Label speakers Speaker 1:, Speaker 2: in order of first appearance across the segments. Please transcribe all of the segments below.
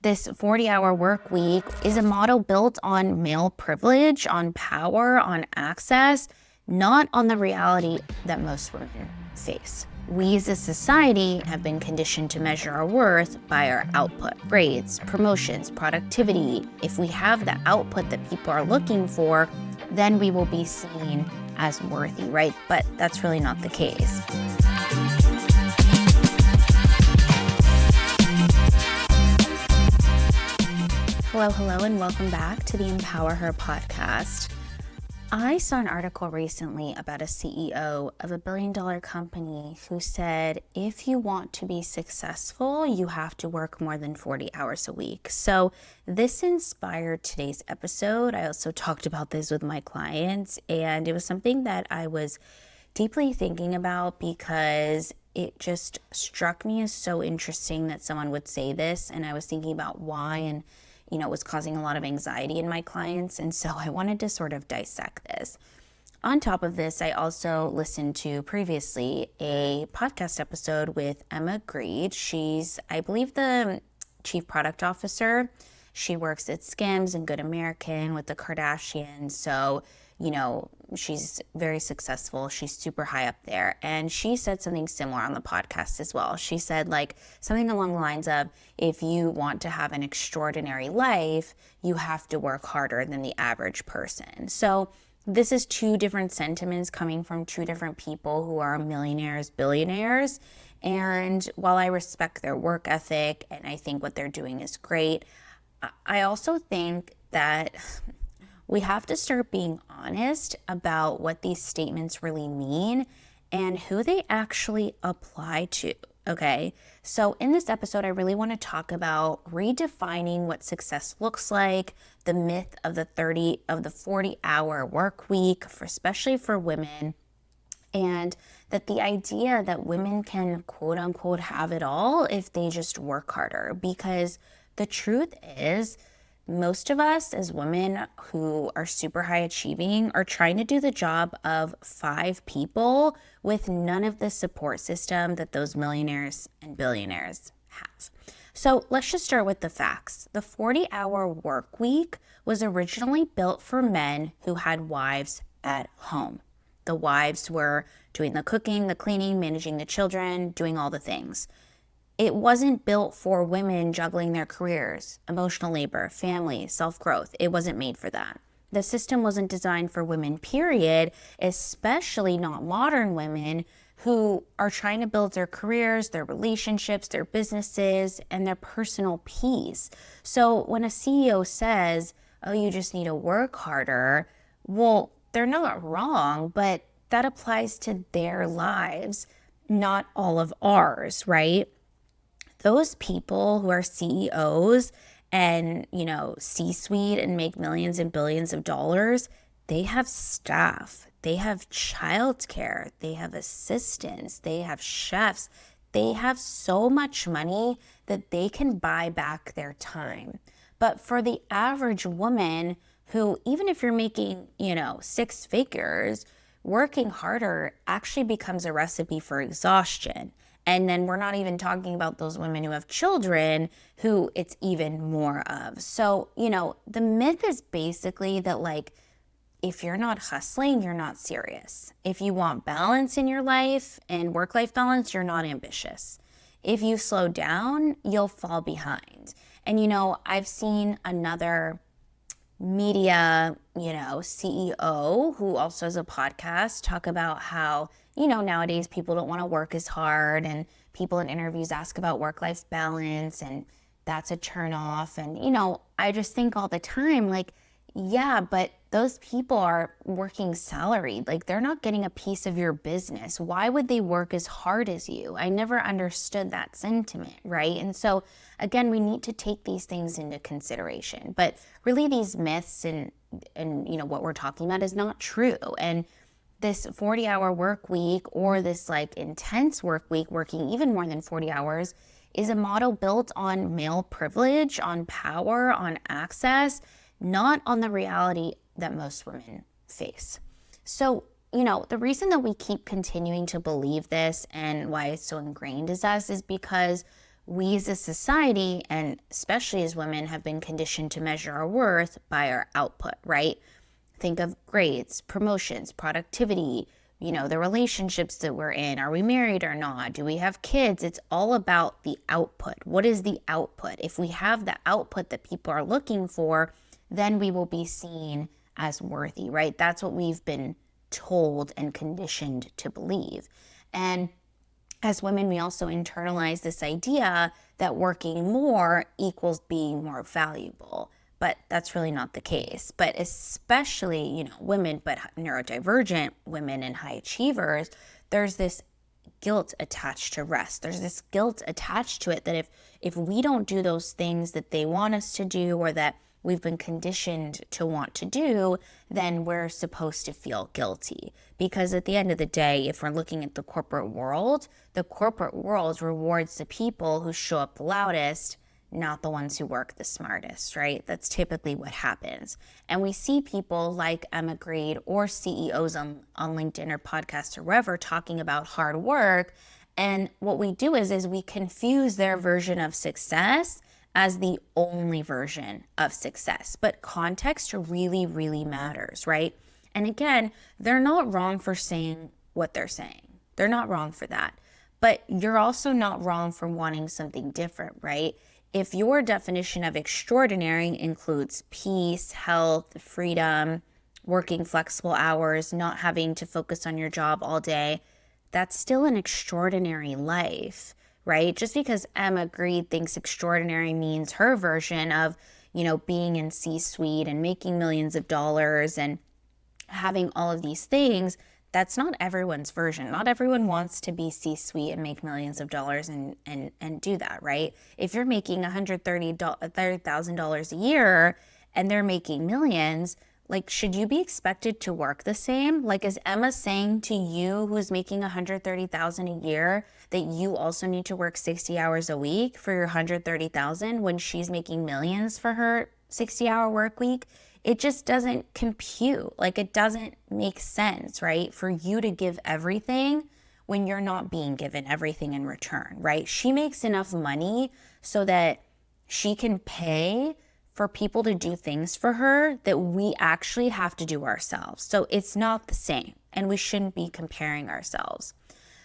Speaker 1: This 40-hour work week is a model built on male privilege, on power, on access, not on the reality that most women face. We as a society have been conditioned to measure our worth by our output, grades, promotions, productivity. If we have the output that people are looking for, then we will be seen as worthy, right? But that's really not the case. Hello, and welcome back to the Empower Her podcast. I saw an article recently about a CEO of a billion-dollar company who said, if you want to be successful, you have to work more than 40 hours a week. So this inspired today's episode. I also talked about this with my clients, and it was something that I was deeply thinking about because it just struck me as so interesting that someone would say this, and I was thinking about why, and it was causing a lot of anxiety in my clients. And so I wanted to sort of dissect this. On top of this, I also listened to previously a podcast episode with Emma Grede. She's, I believe, the chief product officer. She works at Skims and Good American with the Kardashians. So, she's very successful. She's super high up there. And she said something similar on the podcast as well. She said something along the lines of, if you want to have an extraordinary life, you have to work harder than the average person. So this is two different sentiments coming from two different people who are millionaires, billionaires. And while I respect their work ethic and I think what they're doing is great, I also think that we have to start being honest about what these statements really mean and who they actually apply to, okay? So in this episode, I really want to talk about redefining what success looks like, the myth of the 40-hour work week, especially for women, and that the idea that women can quote unquote have it all if they just work harder. Because the truth is, most of us as women who are super high achieving are trying to do the job of 5 people with none of the support system that those millionaires and billionaires have. So let's just start with the facts. The 40-hour work week was originally built for men who had wives at home. The wives were doing the cooking, the cleaning, managing the children, doing all the things. It wasn't built for women juggling their careers, emotional labor, family, self-growth. It wasn't made for that. The system wasn't designed for women, period, especially not modern women who are trying to build their careers, their relationships, their businesses, and their personal peace. So when a CEO says, oh, you just need to work harder, well, they're not wrong, but that applies to their lives, not all of ours, right? Those people who are CEOs and, C-suite and make millions and billions of dollars, they have staff, they have childcare, they have assistants, they have chefs. They have so much money that they can buy back their time. But for the average woman who, even if you're making, 6 figures, working harder actually becomes a recipe for exhaustion. And then we're not even talking about those women who have children who it's even more of. So, the myth is basically that if you're not hustling, you're not serious. If you want balance in your life and work-life balance, you're not ambitious. If you slow down, you'll fall behind. And, I've seen another media, CEO who also has a podcast talk about how, nowadays people don't want to work as hard, and people in interviews ask about work-life balance, and that's a turn off. And, I just think all the time, yeah, but those people are working salaried. They're not getting a piece of your business. Why would they work as hard as you? I never understood that sentiment, right? And so, again, we need to take these things into consideration. But really, these myths and what we're talking about is not true. And this 40-hour work week, or this intense work week, working even more than 40 hours, is a model built on male privilege, on power, on access, not on the reality that most women face. So, the reason that we keep continuing to believe this and why it's so ingrained in us is because we as a society, and especially as women, have been conditioned to measure our worth by our output, right? Think of grades, promotions, productivity, the relationships that we're in. Are we married or not? Do we have kids? It's all about the output. What is the output? If we have the output that people are looking for, then we will be seen as worthy, right? That's what we've been told and conditioned to believe. And as women, we also internalize this idea that working more equals being more valuable. But that's really not the case. But especially, women, but neurodivergent women and high achievers, there's this guilt attached to rest. There's this guilt attached to it that if we don't do those things that they want us to do, or that we've been conditioned to want to do, then we're supposed to feel guilty. Because at the end of the day, if we're looking at the corporate world rewards the people who show up the loudest, not the ones who work the smartest, right? That's typically what happens. And we see people like Emma Grede or CEOs on LinkedIn or podcasts or wherever talking about hard work. And what we do is we confuse their version of success as the only version of success. But context really, really matters, right? And again, they're not wrong for saying what they're saying. They're not wrong for that. But you're also not wrong for wanting something different, right? If your definition of extraordinary includes peace, health, freedom, working flexible hours, not having to focus on your job all day, that's still an extraordinary life, right? Just because Emma Grede thinks extraordinary means her version of, being in C-suite and making millions of dollars and having all of these things, that's not everyone's version. Not everyone wants to be C-suite and make millions of dollars and do that, right? If you're making $130,000 a year and they're making millions, should you be expected to work the same? Is Emma saying to you, who's making $130,000 a year, that you also need to work 60 hours a week for your $130,000 when she's making millions for her 60-hour work week? It just doesn't compute. It doesn't make sense, right? For you to give everything when you're not being given everything in return, right? She makes enough money so that she can pay for people to do things for her that we actually have to do ourselves. So it's not the same, and we shouldn't be comparing ourselves.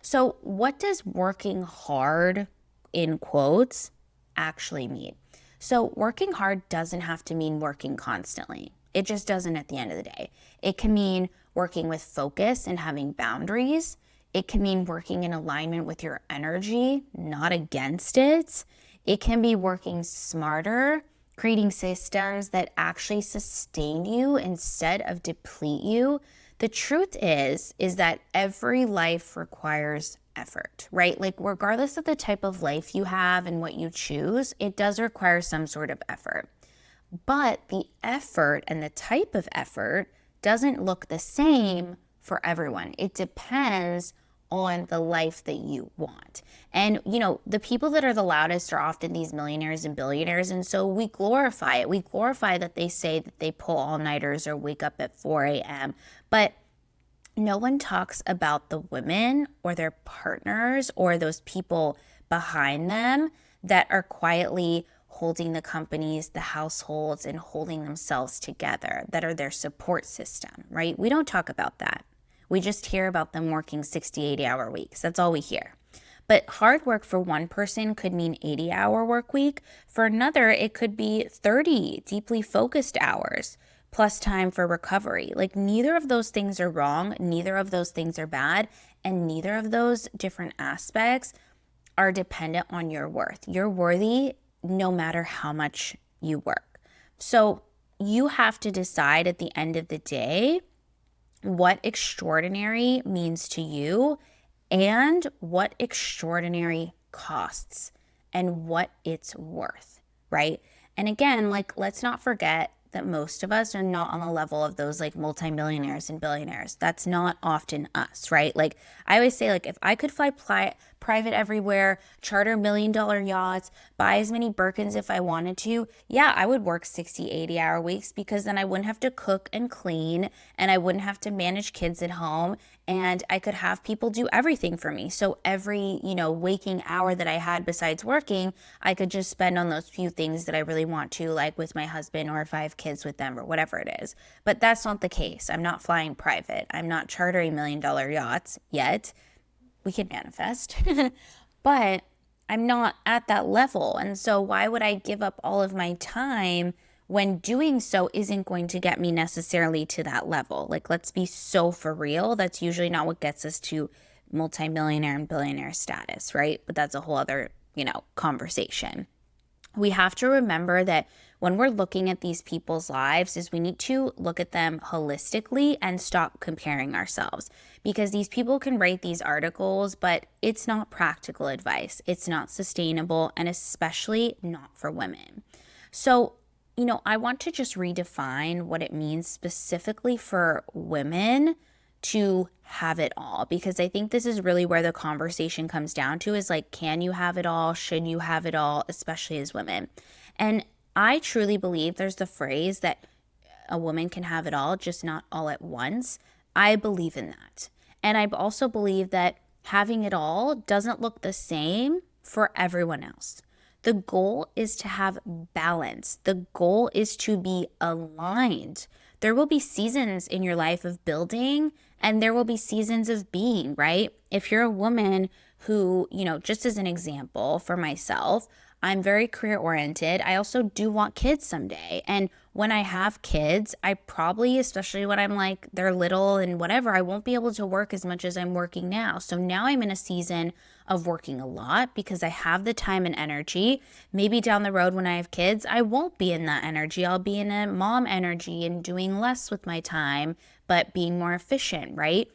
Speaker 1: So what does working hard, in quotes, actually mean? So working hard doesn't have to mean working constantly. It just doesn't at the end of the day. It can mean working with focus and having boundaries. It can mean working in alignment with your energy, not against it. It can be working smarter, creating systems that actually sustain you instead of deplete you. The truth is that every life requires effort, right? Regardless of the type of life you have and what you choose, it does require some sort of effort. But the effort and the type of effort doesn't look the same for everyone. It depends on the life that you want. And, the people that are the loudest are often these millionaires and billionaires. And so we glorify it. We glorify that they say that they pull all-nighters or wake up at 4 a.m. But no one talks about the women or their partners or those people behind them that are quietly holding the companies, the households, and holding themselves together, that are their support system, right? We don't talk about that. We just hear about them working 60, 80-hour weeks. That's all we hear. But hard work for one person could mean 80-hour work week. For another, it could be 30 deeply focused hours plus time for recovery. Neither of those things are wrong. Neither of those things are bad. And neither of those different aspects are dependent on your worth. You're worthy no matter how much you work. So you have to decide at the end of the day what extraordinary means to you and what extraordinary costs and what it's worth, right? And again, let's not forget that most of us are not on the level of those multimillionaires and billionaires. That's not often us, right? I always say, if I could fly private everywhere, charter $1 million yachts, buy as many Birkins if I wanted to, yeah, I would work 60, 80-hour weeks, because then I wouldn't have to cook and clean, and I wouldn't have to manage kids at home, and I could have people do everything for me. So every, waking hour that I had besides working, I could just spend on those few things that I really want to, like with my husband, or if I have kids with them, or whatever it is. But that's not the case. I'm not flying private. I'm not chartering $1 million yachts yet. We can manifest, but I'm not at that level. And so why would I give up all of my time when doing so isn't going to get me necessarily to that level? Like, let's be so for real. That's usually not what gets us to multimillionaire and billionaire status, right? But that's a whole other, conversation. We have to remember that when we're looking at these people's lives is we need to look at them holistically and stop comparing ourselves, because these people can write these articles, but it's not practical advice. It's not sustainable, and especially not for women. So, I want to just redefine what it means specifically for women to have it all, because I think this is really where the conversation comes down to is like, can you have it all? Should you have it all, especially as women? And I truly believe there's the phrase that a woman can have it all, just not all at once. I believe in that. And I also believe that having it all doesn't look the same for everyone else. The goal is to have balance. The goal is to be aligned. There will be seasons in your life of building, and there will be seasons of being, right? If you're a woman who, just as an example for myself, I'm very career oriented. I also do want kids someday. And when I have kids, I probably, especially when I'm like, they're little and whatever, I won't be able to work as much as I'm working now. So now I'm in a season of working a lot because I have the time and energy. Maybe down the road when I have kids, I won't be in that energy. I'll be in a mom energy and doing less with my time, but being more efficient, right?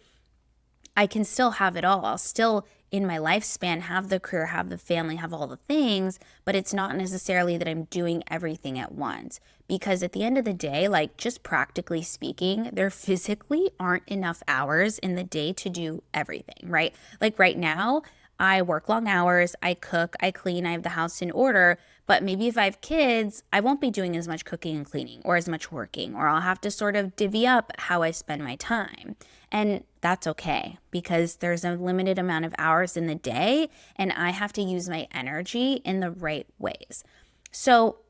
Speaker 1: I can still have it all. I'll still, in my lifespan, have the career, have the family, have all the things, but it's not necessarily that I'm doing everything at once. Because at the end of the day, like, just practically speaking, there physically aren't enough hours in the day to do everything, right? Like right now, I work long hours, I cook, I clean, I have the house in order, but maybe if I have kids, I won't be doing as much cooking and cleaning or as much working, or I'll have to sort of divvy up how I spend my time. And that's okay, because there's a limited amount of hours in the day and I have to use my energy in the right ways. So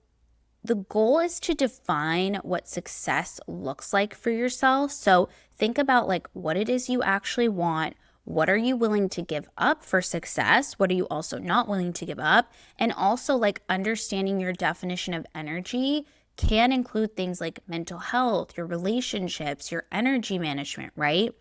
Speaker 1: the goal is to define what success looks like for yourself. So think about like what it is you actually want. What are you willing to give up for success? What are you also not willing to give up? And also, like, understanding your definition of energy can include things like mental health, your relationships, your energy management, right?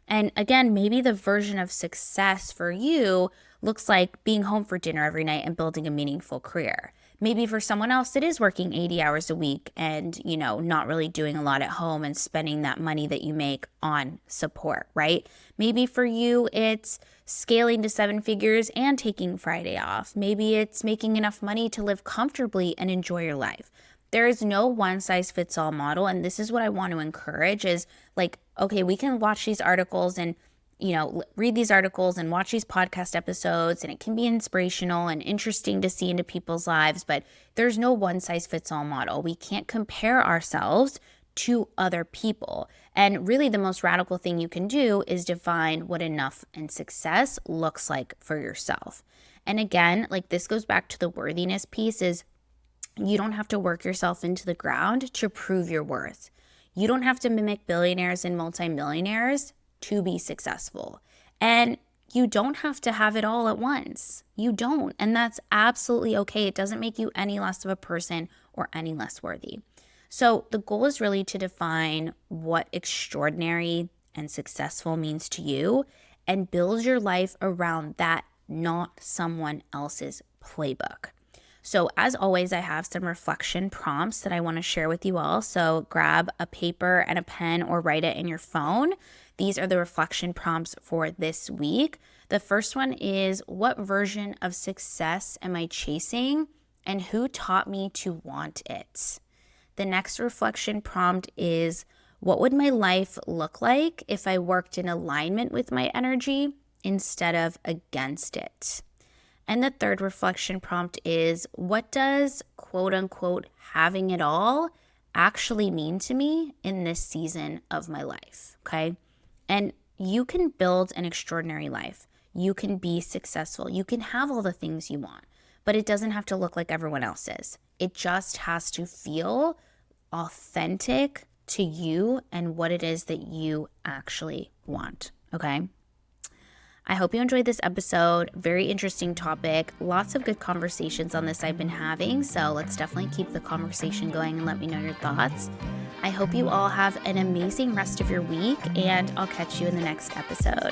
Speaker 1: And again, maybe the version of success for you looks like being home for dinner every night and building a meaningful career. Maybe for someone else, it is working 80 hours a week and, not really doing a lot at home and spending that money that you make on support, right? Maybe for you, it's scaling to 7 figures and taking Friday off. Maybe it's making enough money to live comfortably and enjoy your life. There is no one size fits all model. And this is what I want to encourage is like, okay, we can watch these articles and read these articles and watch these podcast episodes, and it can be inspirational and interesting to see into people's lives, but there's no one size fits all model. We can't compare ourselves to other people. And really the most radical thing you can do is define what enough and success looks like for yourself. And again, like this goes back to the worthiness piece is you don't have to work yourself into the ground to prove your worth. You don't have to mimic billionaires and multimillionaires to be successful. And you don't have to have it all at once. You don't. And that's absolutely okay. It doesn't make you any less of a person or any less worthy. So the goal is really to define what extraordinary and successful means to you and build your life around that, not someone else's playbook. So as always, I have some reflection prompts that I want to share with you all. So grab a paper and a pen or write it in your phone. These are the reflection prompts for this week. The first one is, what version of success am I chasing and who taught me to want it? The next reflection prompt is, what would my life look like if I worked in alignment with my energy instead of against it? And the third reflection prompt is, what does quote unquote having it all actually mean to me in this season of my life? Okay. And you can build an extraordinary life. You can be successful. You can have all the things you want, but it doesn't have to look like everyone else's. It just has to feel authentic to you and what it is that you actually want. Okay? I hope you enjoyed this episode. Very interesting topic. Lots of good conversations on this I've been having. So let's definitely keep the conversation going and let me know your thoughts. I hope you all have an amazing rest of your week, and I'll catch you in the next episode.